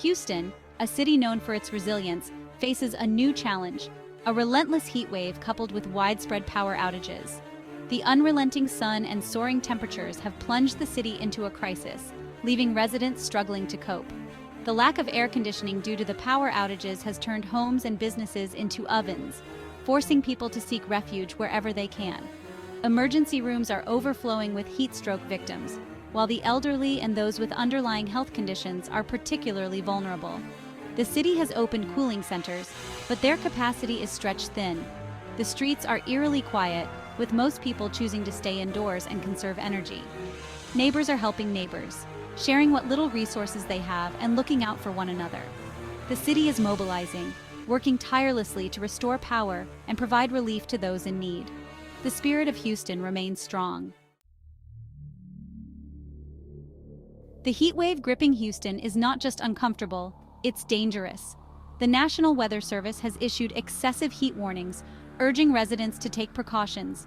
Houston, a city known for its resilience, faces a new challenge, a relentless heat wave coupled with widespread power outages. The unrelenting sun and soaring temperatures have plunged the city into a crisis, leaving residents struggling to cope. The lack of air conditioning due to the power outages has turned homes and businesses into ovens, forcing people to seek refuge wherever they can. Emergency rooms are overflowing with heat stroke victims, while the elderly and those with underlying health conditions are particularly vulnerable. The city has opened cooling centers, but their capacity is stretched thin. The streets are eerily quiet, with most people choosing to stay indoors and conserve energy. Neighbors are helping neighbors, sharing what little resources they have and looking out for one another. The city is mobilizing, working tirelessly to restore power and provide relief to those in need. The spirit of Houston remains strong. The heat wave gripping Houston is not just uncomfortable, it's dangerous. The National Weather Service has issued excessive heat warnings, urging residents to take precautions.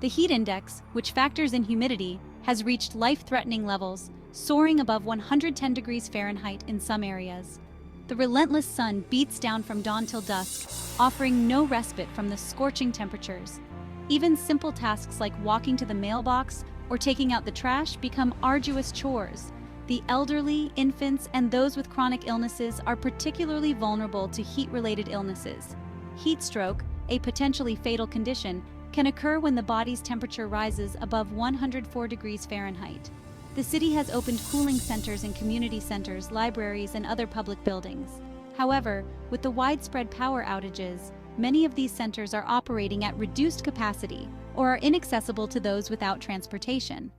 The heat index, which factors in humidity, has reached life-threatening levels, soaring above 110 degrees Fahrenheit in some areas. The relentless sun beats down from dawn till dusk, offering no respite from the scorching temperatures. Even simple tasks like walking to the mailbox or taking out the trash become arduous chores. The elderly, infants, and those with chronic illnesses are particularly vulnerable to heat-related illnesses. Heat stroke, a potentially fatal condition, can occur when the body's temperature rises above 104 degrees Fahrenheit. The city has opened cooling centers in community centers, libraries, and other public buildings. However, with the widespread power outages, many of these centers are operating at reduced capacity or are inaccessible to those without transportation.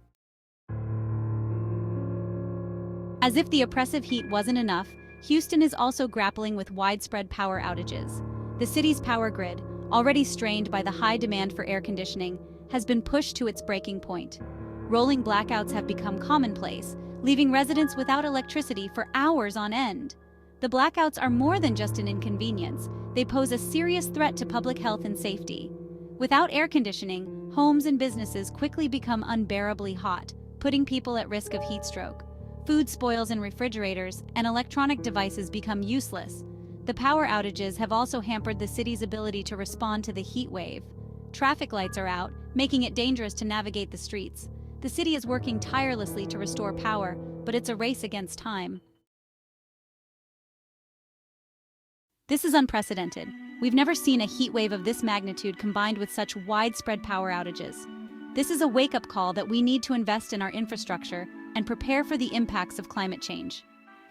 As if the oppressive heat wasn't enough, Houston is also grappling with widespread power outages. The city's power grid, already strained by the high demand for air conditioning, has been pushed to its breaking point. Rolling blackouts have become commonplace, leaving residents without electricity for hours on end. The blackouts are more than just an inconvenience, they pose a serious threat to public health and safety. Without air conditioning, homes and businesses quickly become unbearably hot, putting people at risk of heat stroke. Food spoils in refrigerators, and electronic devices become useless. The power outages have also hampered the city's ability to respond to the heat wave. Traffic lights are out, making it dangerous to navigate the streets. The city is working tirelessly to restore power, but it's a race against time. This is unprecedented. We've never seen a heat wave of this magnitude combined with such widespread power outages. This is a wake-up call that we need to invest in our infrastructure and prepare for the impacts of climate change.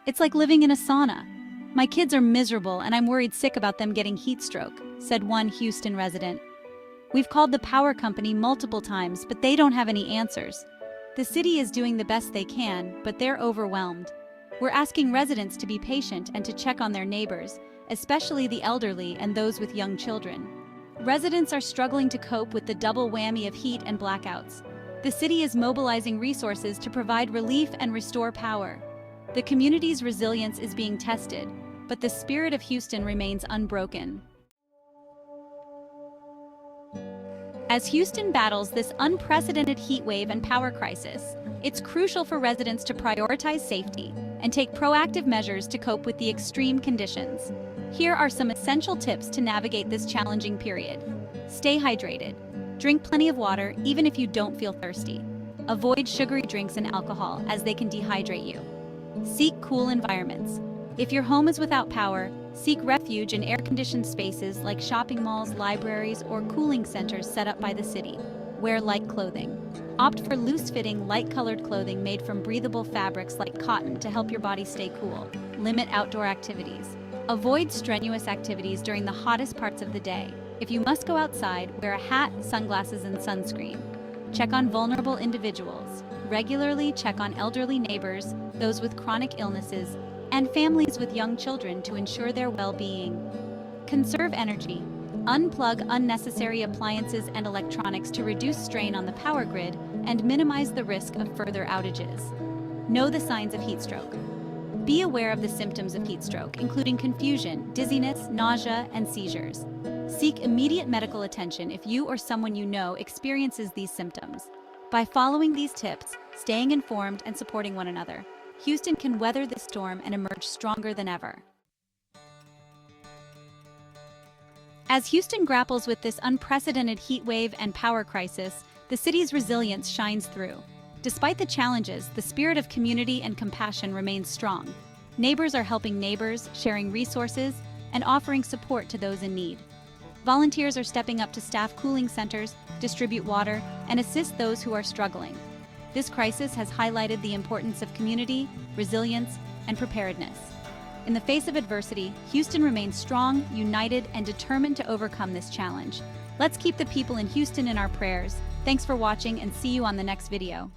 It's like living in a sauna. My kids are miserable and I'm worried sick about them getting heat stroke, said one Houston resident. We've called the power company multiple times, but they don't have any answers. The city is doing the best they can, but they're overwhelmed. We're asking residents to be patient and to check on their neighbors, especially the elderly and those with young children. Residents are struggling to cope with the double whammy of heat and blackouts. The city is mobilizing resources to provide relief and restore power. The community's resilience is being tested, but the spirit of Houston remains unbroken. As Houston battles this unprecedented heat wave and power crisis, it's crucial for residents to prioritize safety and take proactive measures to cope with the extreme conditions. Here are some essential tips to navigate this challenging period. Stay hydrated. Drink plenty of water even if you don't feel thirsty. Avoid sugary drinks and alcohol as they can dehydrate you. Seek cool environments. If your home is without power, seek refuge in air-conditioned spaces like shopping malls, libraries, or cooling centers set up by the city. Wear light clothing. Opt for loose-fitting, light-colored clothing made from breathable fabrics like cotton to help your body stay cool. Limit outdoor activities. Avoid strenuous activities during the hottest parts of the day. If you must go outside, wear a hat, sunglasses, and sunscreen. Check on vulnerable individuals. Regularly check on elderly neighbors, those with chronic illnesses, and families with young children to ensure their well-being. Conserve energy. Unplug unnecessary appliances and electronics to reduce strain on the power grid and minimize the risk of further outages. Know the signs of heat stroke. Be aware of the symptoms of heat stroke, including confusion, dizziness, nausea, and seizures. Seek immediate medical attention if you or someone you know experiences these symptoms. By following these tips, staying informed, and supporting one another, Houston can weather this storm and emerge stronger than ever. As Houston grapples with this unprecedented heat wave and power crisis, the city's resilience shines through. Despite the challenges, the spirit of community and compassion remains strong. Neighbors are helping neighbors, sharing resources, and offering support to those in need. Volunteers are stepping up to staff cooling centers, distribute water, and assist those who are struggling. This crisis has highlighted the importance of community, resilience, and preparedness. In the face of adversity, Houston remains strong, united, and determined to overcome this challenge. Let's keep the people in Houston in our prayers. Thanks for watching and see you on the next video.